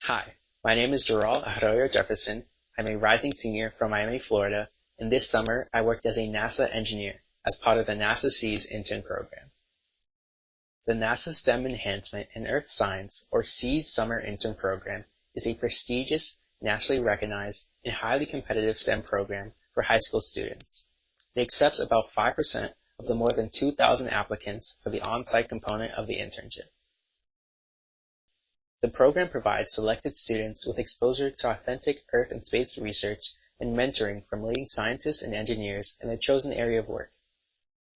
Hi, my name is Doral Arroyo-Jefferson. I'm a rising senior from Miami, Florida, and this summer I worked as a NASA engineer as part of the NASA SEAS intern program. The NASA STEM Enhancement in Earth Science, or SEAS Summer Intern Program, is a prestigious, nationally recognized, and highly competitive STEM program for high school students. It accepts about 5% of the more than 2,000 applicants for the on-site component of the internship. The program provides selected students with exposure to authentic Earth and space research and mentoring from leading scientists and engineers in their chosen area of work.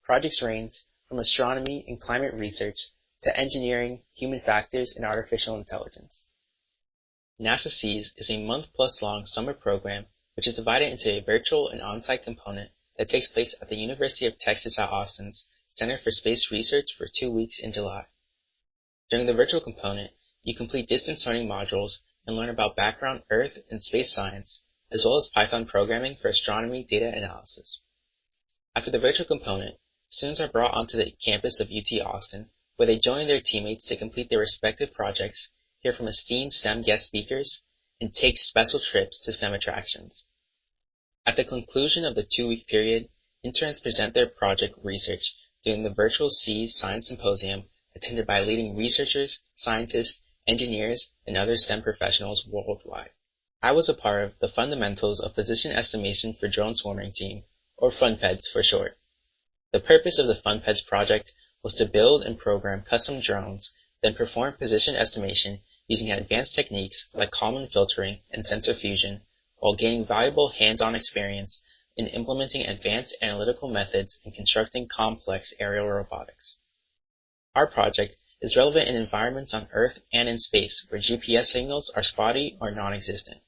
Projects range from astronomy and climate research to engineering, human factors, and artificial intelligence. NASA SEAS is a month-plus-long summer program which is divided into a virtual and on-site component that takes place at the University of Texas at Austin's Center for Space Research for 2 weeks in July. During the virtual component, you complete distance learning modules and learn about background Earth and space science, as well as Python programming for astronomy data analysis. After the virtual component, students are brought onto the campus of UT Austin, where they join their teammates to complete their respective projects, hear from esteemed STEM guest speakers, and take special trips to STEM attractions. At the conclusion of the 2-week period, interns present their project research during the virtual SEAS Science Symposium attended by leading researchers, scientists, engineers, and other STEM professionals worldwide. I was a part of the Fundamentals of Position Estimation for Drone Swarming Team, or FUNPEDS for short. The purpose of the FUNPEDS project was to build and program custom drones, then perform position estimation using advanced techniques like Kalman filtering and sensor fusion, while gaining valuable hands-on experience in implementing advanced analytical methods and constructing complex aerial robotics. Our project is relevant in environments on Earth and in space where GPS signals are spotty or non-existent.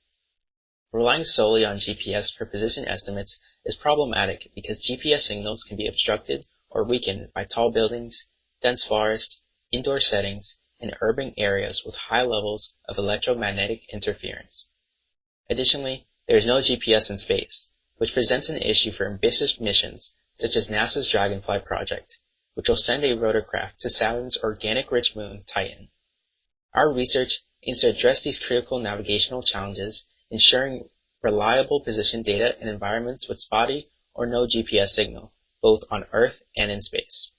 Relying solely on GPS for position estimates is problematic because GPS signals can be obstructed or weakened by tall buildings, dense forest, indoor settings, and urban areas with high levels of electromagnetic interference. Additionally, there is no GPS in space, which presents an issue for ambitious missions such as NASA's Dragonfly project, which will send a rotorcraft to Saturn's organic-rich moon, Titan. Our research aims to address these critical navigational challenges, ensuring reliable position data in environments with spotty or no GPS signal, both on Earth and in space.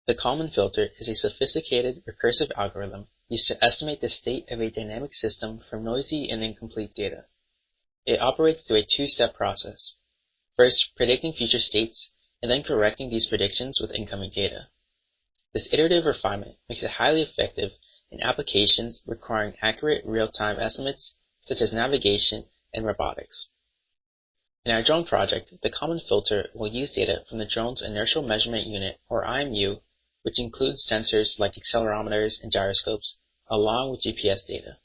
The Kalman filter is a sophisticated recursive algorithm used to estimate the state of a dynamic system from noisy and incomplete data. It operates through a 2-step process. First, predicting future states, and then correcting these predictions with incoming data. This iterative refinement makes it highly effective in applications requiring accurate real-time estimates such as navigation and robotics. In our drone project, the Kalman filter will use data from the drone's inertial measurement unit, or IMU, which includes sensors like accelerometers and gyroscopes, along with GPS data.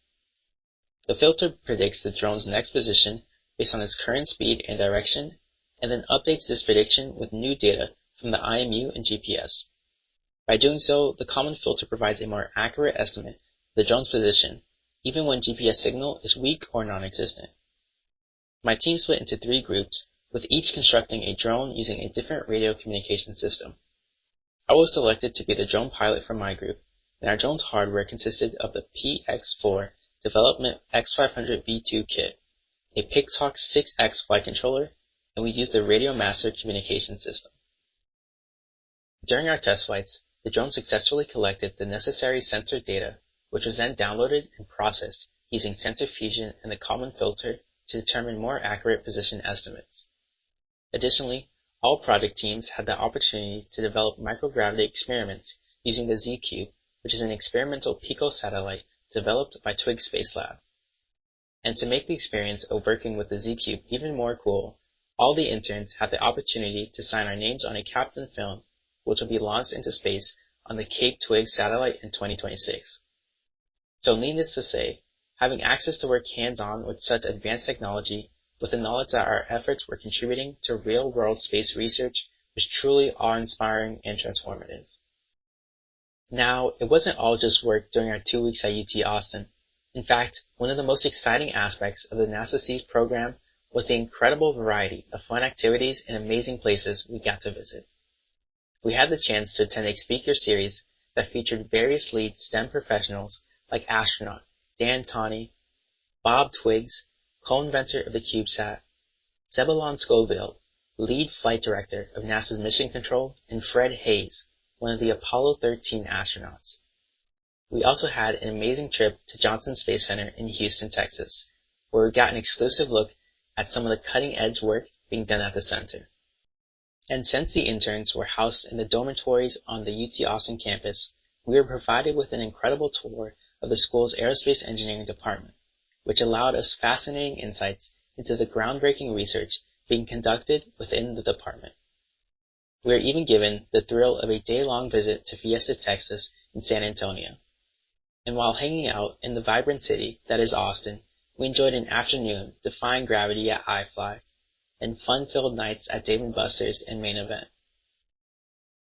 The filter predicts the drone's next position based on its current speed and direction, and then updates this prediction with new data from the IMU and GPS. By doing so, the Kalman filter provides a more accurate estimate of the drone's position, even when GPS signal is weak or non-existent. My team split into 3 groups, with each constructing a drone using a different radio communication system. I was selected to be the drone pilot for my group, and our drone's hardware consisted of the PX4 Development X500V2 kit, a PickTalk 6X flight controller, and we used the Radio Master communication system. During our test flights, the drone successfully collected the necessary sensor data, which was then downloaded and processed using sensor fusion and the Kalman filter to determine more accurate position estimates. Additionally, all project teams had the opportunity to develop microgravity experiments using the Z-Cube, which is an experimental PICO satellite developed by Twig Space Lab. And to make the experience of working with the Z-Cube even more cool, all the interns had the opportunity to sign our names on a Captain film, which will be launched into space on the Cape Twig satellite in 2026. So needless to say, having access to work hands-on with such advanced technology, with the knowledge that our efforts were contributing to real-world space research, was truly awe-inspiring and transformative. Now, it wasn't all just work during our 2 weeks at UT Austin. In fact, one of the most exciting aspects of the NASA SEAS program was the incredible variety of fun activities and amazing places we got to visit. We had the chance to attend a speaker series that featured various lead STEM professionals like astronaut, Dan Tawney, Bob Twiggs, co-inventor of the CubeSat, Zebulon Scoville, lead flight director of NASA's Mission Control, and Fred Hayes, one of the Apollo 13 astronauts. We also had an amazing trip to Johnson Space Center in Houston, Texas, where we got an exclusive look at some of the cutting-edge work being done at the center. And since the interns were housed in the dormitories on the UT Austin campus, we were provided with an incredible tour of the school's aerospace engineering department, which allowed us fascinating insights into the groundbreaking research being conducted within the department. We were even given the thrill of a day-long visit to Fiesta, Texas in San Antonio. And while hanging out in the vibrant city that is Austin, we enjoyed an afternoon defying gravity at iFly and fun-filled nights at Dave & Buster's and Main Event.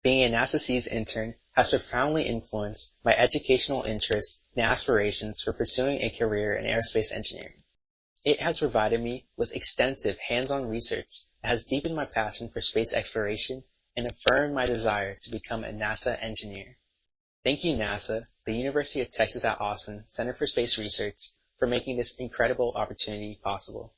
Being a NASA Seas intern has profoundly influenced my educational interests and aspirations for pursuing a career in aerospace engineering. It has provided me with extensive hands-on research that has deepened my passion for space exploration and affirmed my desire to become a NASA engineer. Thank you, NASA, the University of Texas at Austin Center for Space Research, for making this incredible opportunity possible.